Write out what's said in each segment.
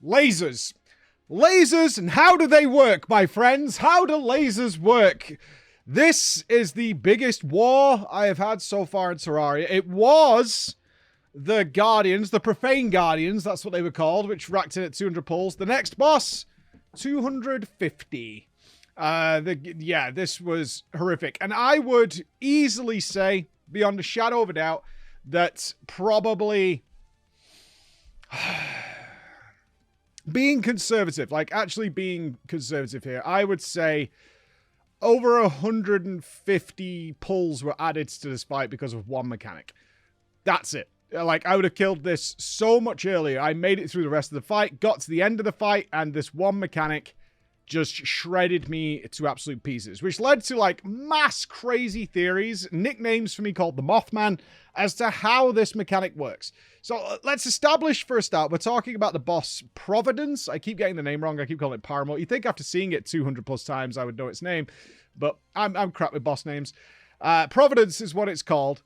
Lasers. Lasers, and how do they work, my friends? How do lasers work? This is the biggest war I have had so far in Terraria. It was the Guardians, the Profane Guardians, that's what they were called, which racked in at 200 pulls. The next boss, 250. Yeah, this was horrific. And I would easily say, beyond a shadow of a doubt, that probably being conservative, like actually being conservative here, I would say over 150 pulls were added to this fight because of one mechanic. That's it. Like, I would have killed this so much earlier. I made it through the rest of the fight, got to the end of the fight, and this one mechanic just shredded me to absolute pieces, which led to, like, mass crazy theories, nicknames for me called the Mothman, as to how this mechanic works. So let's establish for a start, we're talking about the boss Providence. I keep getting the name wrong. I keep calling it Paramount. You'd think after seeing it 200 plus times, I would know its name, but I'm crap with boss names. Providence is what it's called.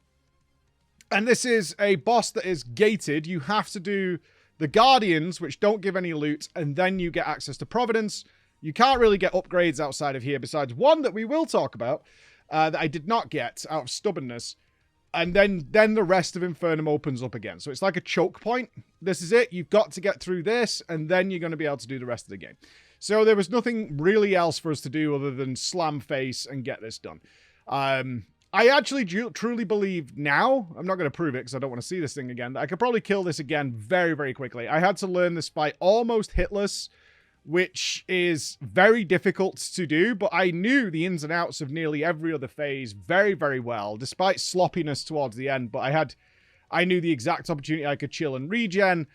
And this is a boss that is gated. You have to do the Guardians, which don't give any loot, and then you get access to Providence. You can't really get upgrades outside of here, besides one that we will talk about, that I did not get out of stubbornness. And then the rest of Infernum opens up again. So it's like a choke point. This is it. You've got to get through this, and then you're going to be able to do the rest of the game. So there was nothing really else for us to do other than slam face and get this done. I actually truly believe now, I'm not going to prove it because I don't want to see this thing again, that I could probably kill this again very, very quickly. I had to learn this fight almost hitless, which is very difficult to do, but I knew the ins and outs of nearly every other phase very, very well, despite sloppiness towards the end, but I knew the exact opportunity I could chill and regen.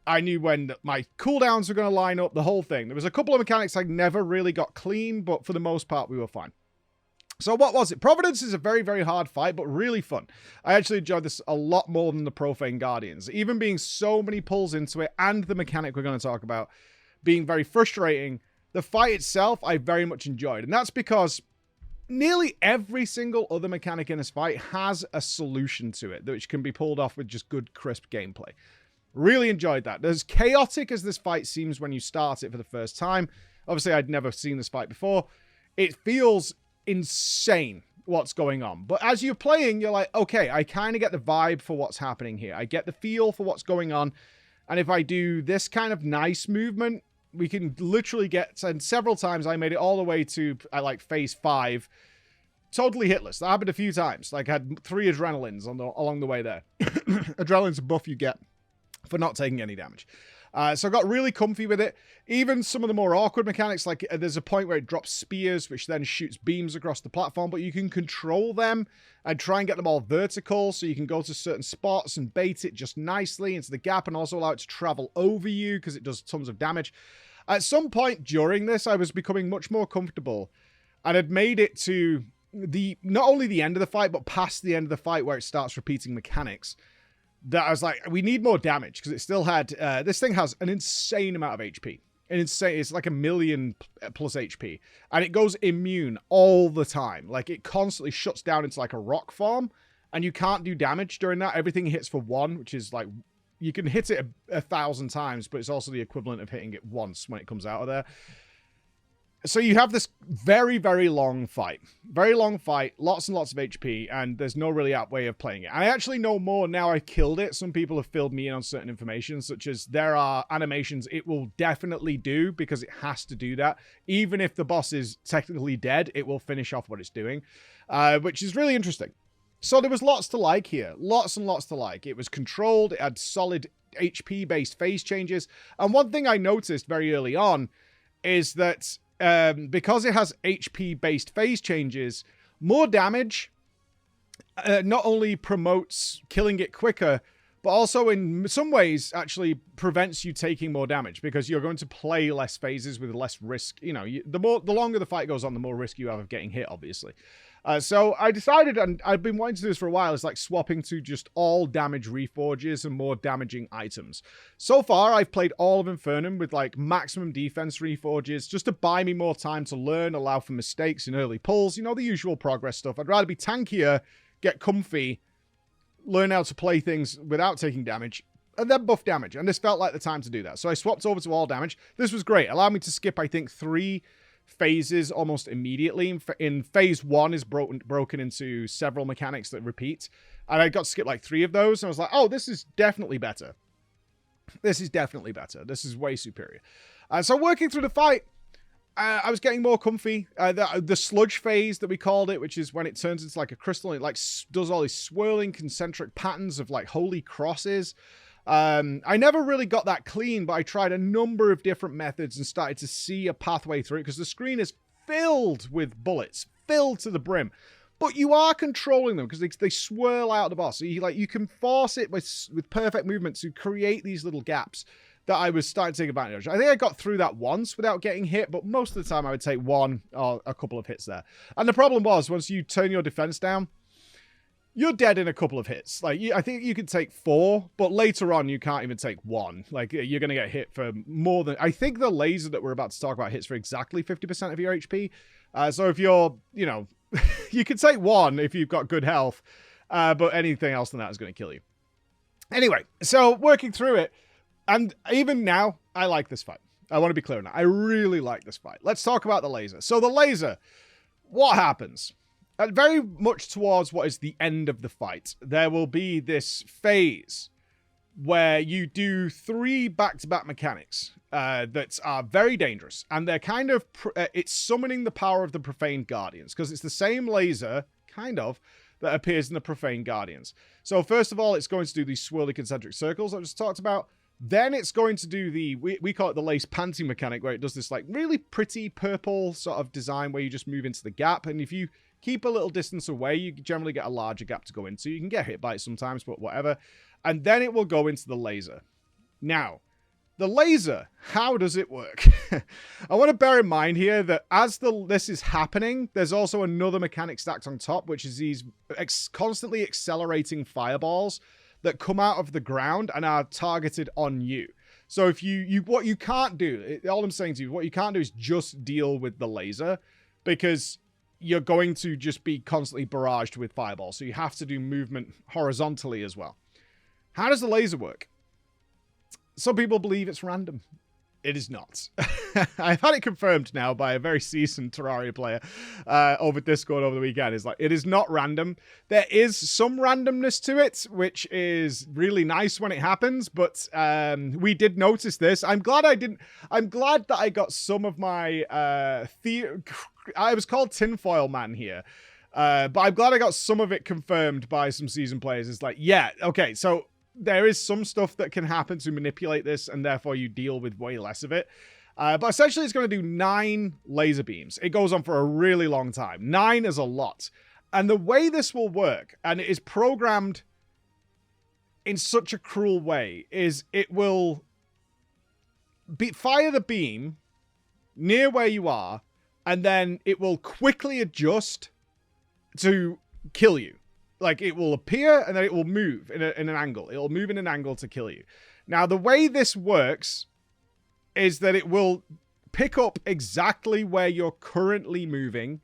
I knew when my cooldowns were going to line up, the whole thing. There was a couple of mechanics I never really got clean, but for the most part, we were fine. So what was it? Providence is a very, very hard fight, but really fun. I actually enjoyed this a lot more than the Profane Guardians. Even being so many pulls into it, and the mechanic we're going to talk about being very frustrating, the fight itself I very much enjoyed. And that's because nearly every single other mechanic in this fight has a solution to it, which can be pulled off with just good, crisp gameplay. Really enjoyed that. As chaotic as this fight seems when you start it for the first time, obviously I'd never seen this fight before, it feels insane what's going on. But as you're playing, you're like, okay, I kind of get the vibe for what's happening here. I get the feel for what's going on. And if I do this kind of nice movement, we can literally get, and several times I made it all the way to like phase 5, totally hitless. That happened a few times. Like I had 3 adrenalines along the way there. Adrenaline's a buff you get for not taking any damage. So I got really comfy with it. Even some of the more awkward mechanics, like there's a point where it drops spears, which then shoots beams across the platform, but you can control them and try and get them all vertical, so you can go to certain spots and bait it just nicely into the gap and also allow it to travel over you because it does tons of damage. At some point during this, I was becoming much more comfortable and had made it to not only the end of the fight, but past the end of the fight where it starts repeating mechanics. That I was like, we need more damage because it still had, this thing has an insane amount of HP. It's like 1 million plus HP. And it goes immune all the time. Like it constantly shuts down into like a rock form and you can't do damage during that. Everything hits for 1, which is like, you can hit it 1,000 times, but it's also the equivalent of hitting it once when it comes out of there. So you have this very, very long fight. Very long fight, lots and lots of HP, and there's no really out way of playing it. I actually know more now I've killed it. Some people have filled me in on certain information, such as there are animations it will definitely do because it has to do that. Even if the boss is technically dead, it will finish off what it's doing, which is really interesting. So there was lots to like here. Lots and lots to like. It was controlled. It had solid HP-based phase changes. And one thing I noticed very early on is that because it has HP-based phase changes, more damage not only promotes killing it quicker, but also in some ways actually prevents you taking more damage because you're going to play less phases with less risk. You know, the longer the fight goes on, the more risk you have of getting hit, obviously. So I decided, and I've been wanting to do this for a while, is like swapping to just all damage reforges and more damaging items. So far, I've played all of Infernum with like maximum defense reforges just to buy me more time to learn, allow for mistakes in early pulls, you know, the usual progress stuff. I'd rather be tankier, get comfy, learn how to play things without taking damage, and then buff damage. And this felt like the time to do that. So I swapped over to all damage. This was great. Allowed me to skip, I think, 3 phases almost immediately. In phase 1 is broken into several mechanics that repeat. And I got to skip like 3 of those. And I was like, oh, this is definitely better. This is definitely better. This is way superior. So working through the fight, I was getting more comfy. The sludge phase that we called it, which is when it turns into like a crystal, and it like does all these swirling concentric patterns of like holy crosses. I never really got that clean, but I tried a number of different methods and started to see a pathway through it, because the screen is filled with bullets, filled to the brim. But you are controlling them because they swirl out the boss. So you can force it with perfect movement to create these little gaps that I was starting to take advantage of. I think I got through that once without getting hit, but most of the time I would take 1 or a couple of hits there. And the problem was, once you turn your defense down, you're dead in a couple of hits. Like, I think you could take 4, but later on you can't even take 1. Like, you're going to get hit for more than... I think the laser that we're about to talk about hits for exactly 50% of your HP. So if you're, you know... you can take 1 if you've got good health, but anything else than that is going to kill you. Anyway, so working through it, and even now, I like this fight. I want to be clear on that. I really like this fight. Let's talk about the laser. So the laser, what happens? Very much towards what is the end of the fight, there will be this phase where you do 3 back-to-back mechanics that are very dangerous. And they're kind of... it's summoning the power of the Profane Guardians, because it's the same laser, kind of, that appears in the Profane Guardians. So first of all, it's going to do these swirly concentric circles I just talked about. Then it's going to do the... we call it the lace panty mechanic, where it does this like really pretty purple sort of design where you just move into the gap. And if you keep a little distance away, you generally get a larger gap to go into. You can get hit by it sometimes, but whatever. And then it will go into the laser. Now, the laser, how does it work? I want to bear in mind here that as this is happening, there's also another mechanic stacked on top, which is these constantly accelerating fireballs that come out of the ground and are targeted on you. So if what you can't do, all I'm saying to you, what you can't do is just deal with the laser, because you're going to just be constantly barraged with fireballs. So you have to do movement horizontally as well. How does the laser work? Some people believe it's random. It is not. I've had it confirmed now by a very seasoned Terraria player over Discord over the weekend. It's like, it is not random. There is some randomness to it, which is really nice when it happens, but we did notice this. I'm glad that I got some of my... I was called Tinfoil Man here. But I'm glad I got some of it confirmed by some seasoned players. It's like, yeah, okay, so there is some stuff that can happen to manipulate this, and therefore you deal with way less of it. But essentially, it's going to do 9 laser beams. It goes on for a really long time. 9 is a lot. And the way this will work, and it is programmed in such a cruel way, is it will fire the beam near where you are, and then it will quickly adjust to kill you. Like, it will appear and then it will move in an angle. It will move in an angle to kill you. Now, the way this works is that it will pick up exactly where you're currently moving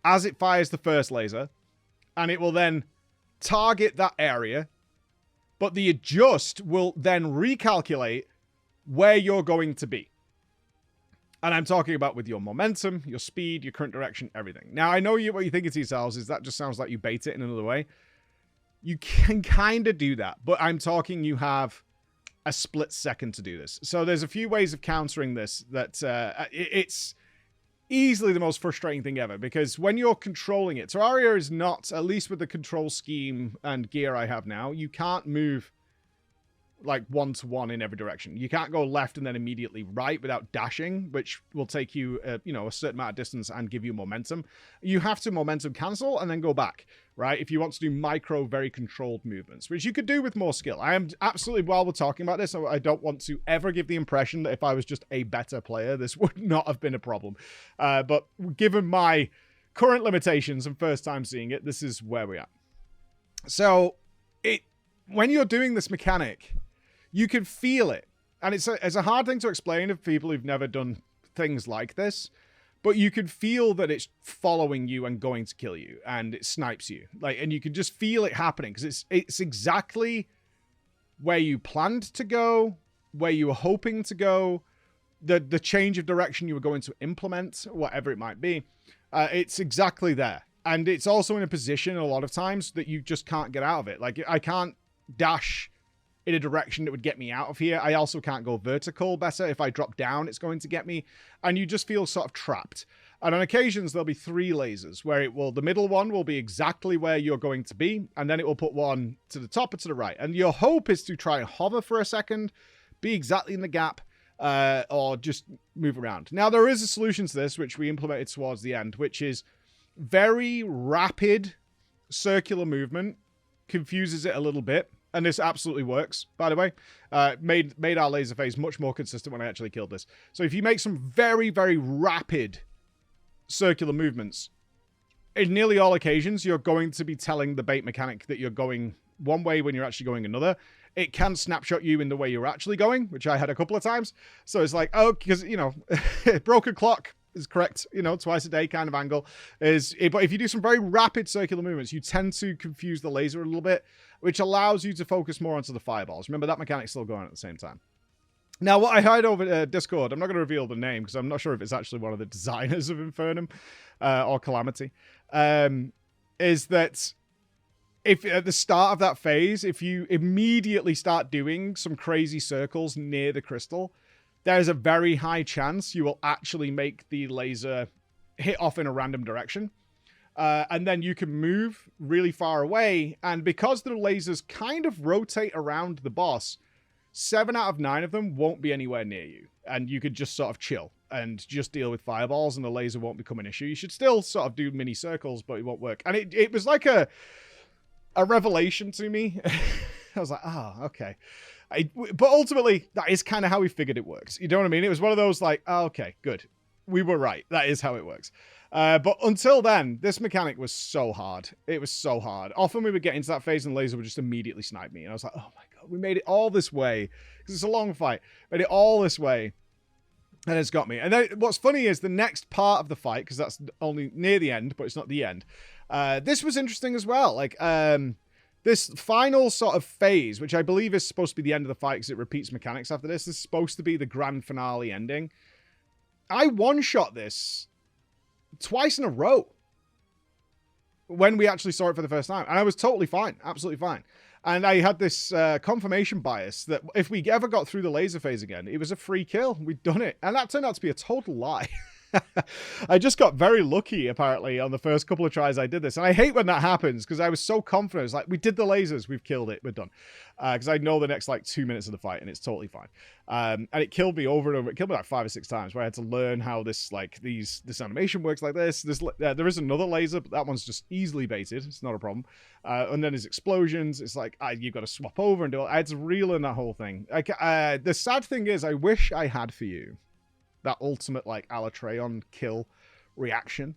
as it fires the first laser, and it will then target that area, but the adjust will then recalculate where you're going to be. And I'm talking about with your momentum, your speed, your current direction, everything. Now, I know what you're thinking to yourselves is that just sounds like you bait it in another way. You can kind of do that, but I'm talking you have a split second to do this. So there's a few ways of countering this that it's easily the most frustrating thing ever, because when you're controlling it, Terraria is not, at least with the control scheme and gear I have now, you can't move like 1-to-1 in every direction. You can't go left and then immediately right without dashing, which will take you, a certain amount of distance and give you momentum. You have to momentum cancel and then go back, right? If you want to do micro, very controlled movements, which you could do with more skill. I am absolutely, while we're talking about this, I don't want to ever give the impression that if I was just a better player, this would not have been a problem. But given my current limitations and first time seeing it, this is where we are. So when you're doing this mechanic, you can feel it. And it's a hard thing to explain to people who've never done things like this, but you can feel that it's following you and going to kill you, and it snipes you. And you can just feel it happening, because it's exactly where you planned to go, where you were hoping to go, the change of direction you were going to implement, whatever it might be. It's exactly there. And it's also in a position a lot of times that you just can't get out of it. Like, I can't dash in a direction that would get me out of here. I also can't go vertical better. If I drop down, it's going to get me. And you just feel sort of trapped. And on occasions, there'll be 3 lasers where the middle one will be exactly where you're going to be. And then it will put one to the top or to the right. And your hope is to try and hover for a second, be exactly in the gap, or just move around. Now, there is a solution to this, which we implemented towards the end, which is very rapid circular movement. Confuses it a little bit. And this absolutely works, by the way. Made our laser phase much more consistent when I actually killed this. So if you make some very, very rapid circular movements, in nearly all occasions, you're going to be telling the bait mechanic that you're going one way when you're actually going another. It can snapshot you in the way you're actually going, which I had a couple of times. So it's like, oh, because, you know, broken clock is correct, you know, twice a day kind of angle. But if you do some very rapid circular movements, you tend to confuse the laser a little bit, which allows you to focus more onto the fireballs. Remember, that mechanic's still going at the same time. Now, what I heard over Discord, I'm not going to reveal the name because I'm not sure if it's actually one of the designers of Infernum or Calamity, is that if at the start of that phase, if you immediately start doing some crazy circles near the crystal, there's a very high chance you will actually make the laser hit off in a random direction. And then you can move really far away. And because the lasers kind of rotate around the boss, 7 out of 9 of them won't be anywhere near you. And you could just sort of chill and just deal with fireballs and the laser won't become an issue. You should still sort of do mini circles, but it won't work. And it was like a revelation to me. I was like, oh, okay. But ultimately, that is kind of how we figured it works. You know what I mean? It was one of those like, oh, okay, good. We were right. That is how it works. But until then, this mechanic was so hard. It was so hard. Often we would get into that phase and the laser would just immediately snipe me. And I was like, oh my God, we made it all this way. Because it's a long fight. Made it all this way. And it's got me. And then what's funny is the next part of the fight, because that's only near the end, but it's not the end. This was interesting as well. Like, this final sort of phase, which I believe is supposed to be the end of the fight because it repeats mechanics after this. This is supposed to be the grand finale ending. I one-shot this twice in a row when we actually saw it for the first time. And I was totally fine. Absolutely fine. And I had this confirmation bias that if we ever got through the laser phase again, it was a free kill. We'd done it. And that turned out to be a total lie. I just got very lucky, apparently, on the first couple of tries I did this. And I hate when that happens because I was so confident. It's like, we did the lasers. We've killed it. We're done. Because I know the next, like, 2 minutes of the fight, and it's totally fine. And it killed me over and over. It killed me like 5 or 6 times where I had to learn how this, like, this animation works like this. There is another laser, but that one's just easily baited. It's not a problem. And then there's explosions. It's like, you've got to swap over and do it. I had to relearn that whole thing. Like, the sad thing is, I wish I had for you that ultimate, like, Alatreon kill reaction.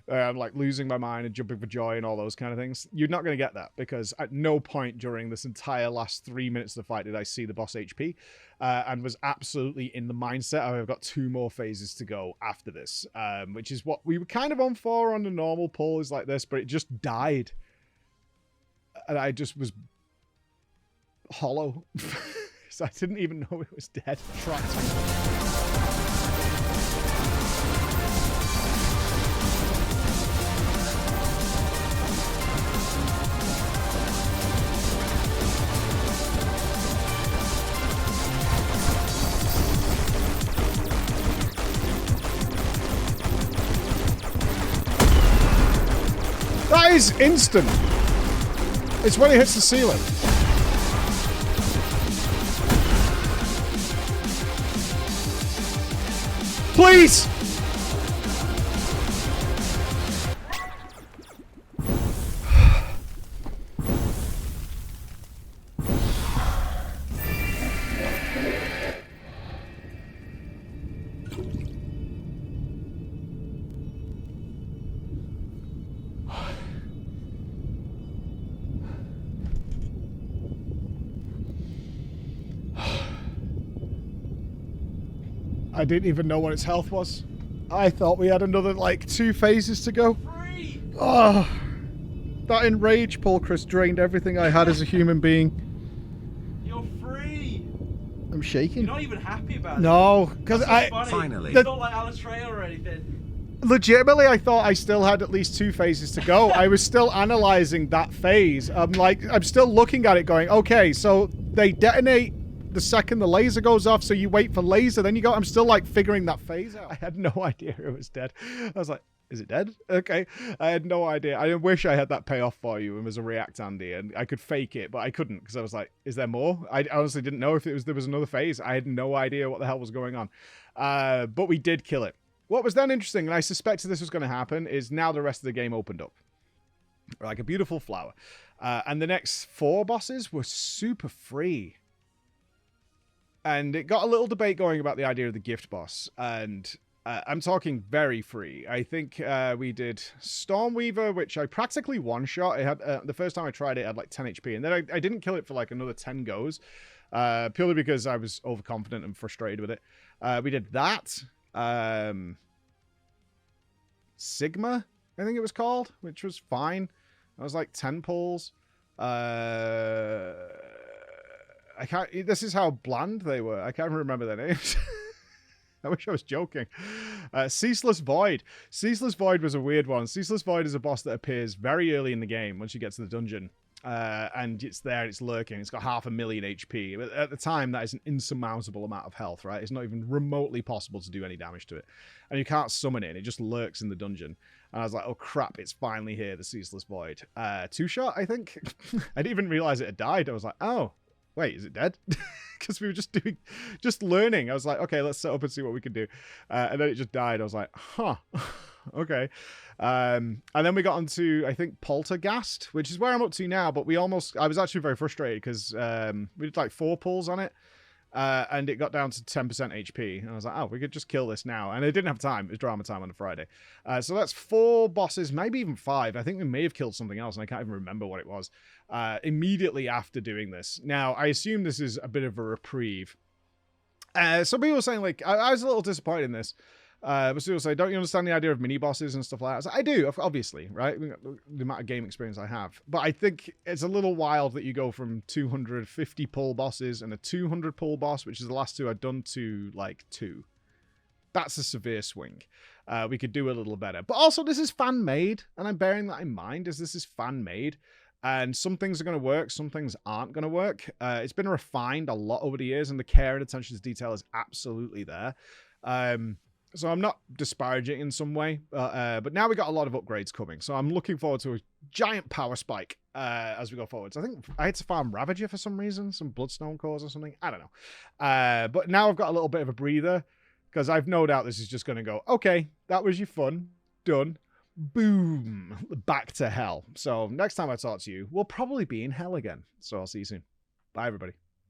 Like losing my mind and jumping for joy and all those kind of things. You're not going to get that because at no point during this entire last 3 minutes of the fight did I see the boss HP and was absolutely in the mindset of I've got 2 more phases to go after this, which is what we were kind of on for on the normal pull is like this, but it just died. And I just was hollow. So I didn't even know it was dead. That is instant. It's when it hits the ceiling. Please! I didn't even know what its health was. I thought we had another, like, 2 phases to go. Oh, that enrage pull, Chris, drained everything I had as a human being. You're I'm shaking. You're not even happy about it. No, because Finally. It's not like Alice Trail or anything. Legitimately, I thought I still had at least 2 phases to go. I was still analyzing that phase. I'm still looking at it going, okay, so they detonate the second the laser goes off, so you wait for laser, then you go. I'm still like figuring that phase out. I had no idea it was dead. I was like, is it dead? Okay. I had no idea. I wish I had that payoff for you and was a react Andy and I could fake it, but I couldn't because I was like, is there more? I honestly didn't know if there was another phase. I had no idea what the hell was going on. But we did kill it. What was then interesting, and I suspected this was going to happen, is now the rest of the game opened up. Like a beautiful flower. And the next 4 bosses were super free. And it got a little debate going about the idea of the gift boss. And I'm talking very free. I think we did Stormweaver, which I practically one-shot. It had the first time I tried it, it had like 10 HP. And then I didn't kill it for like another 10 goes. Purely because I was overconfident and frustrated with it. We did that. Sigma, I think it was called, which was fine. I was like 10 pulls. I can't. This is how bland they were. I can't even remember their names. I wish I was joking. Ceaseless Void. Ceaseless Void was a weird one. Ceaseless Void is a boss that appears very early in the game once you get to the dungeon. And it's there, it's lurking. It's got 500,000 HP. But at the time, that is an insurmountable amount of health, right? It's not even remotely possible to do any damage to it. And you can't summon it. It just lurks in the dungeon. And I was like, oh crap, it's finally here, the Ceaseless Void. 2-shot, I think. I didn't even realize it had died. I was like, oh, wait, is it dead? Because we were just learning. I was like, okay, let's set up and see what we can do. And then it just died. I was like, huh, okay. And then we got onto, I think, Poltergast, which is where I'm up to now. But I was actually very frustrated because we did like 4 pulls on it. And it got down to 10% HP. And I was like, oh, we could just kill this now. And I didn't have time. It was drama time on a Friday. So that's 4 bosses, maybe even 5. I think we may have killed something else, and I can't even remember what it was. Immediately after doing this. Now, I assume this is a bit of a reprieve. Some people were saying, like, I was a little disappointed in this. But people say, don't you understand the idea of mini bosses and stuff like that? I was like, I do, obviously, right? The amount of game experience I have. But I think it's a little wild that you go from 250 pull bosses and a 200 pull boss, which is the last 2 I've done, to like 2. That's a severe swing. We could do a little better. But also, this is fan-made, and I'm bearing that in mind, as this is fan-made. And some things are going to work, some things aren't going to work. It's been refined a lot over the years, and the care and attention to detail is absolutely there. So I'm not disparaging in some way, but now we got a lot of upgrades coming. So I'm looking forward to a giant power spike as we go forward. So I think I had to farm Ravager for some reason, some Bloodstone cores or something. I don't know. But now I've got a little bit of a breather because I've no doubt this is just going to go, okay, that was your fun. Done. Boom. Back to hell. So next time I talk to you, we'll probably be in hell again. So I'll see you soon. Bye, everybody.